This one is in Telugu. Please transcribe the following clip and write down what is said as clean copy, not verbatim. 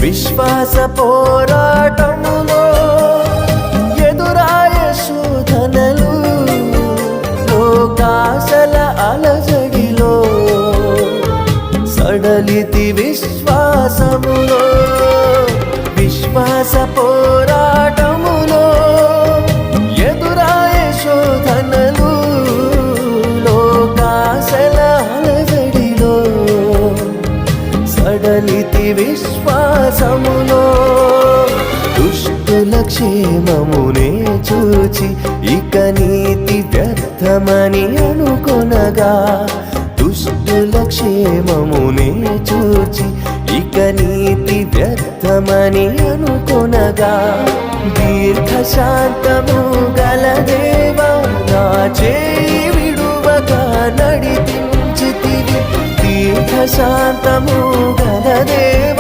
విశ్వాస పోరాటములో ఎదురాయ శోధనలు, లోకాశల అలజడిలో సడలితి విశ్వాసములో. విశ్వాస పోరాటములో ఎదురాయ శోధనలు, లోకాశల అలజడిలో సడలితి విశ్వాసములో. దుష్టుల క్షేమమునే చూచి ఇక నీతి వ్యర్థమని అనుకొనగా, దుష్టుల క్షేమమునే చూచి ఇక నీతి వ్యర్థమని అనుకొనగా, దీర్ఘశాంతము గల దేవా నా చేయి విడువగా నడిపించితివి. దీర్ఘశాంతము గల దేవా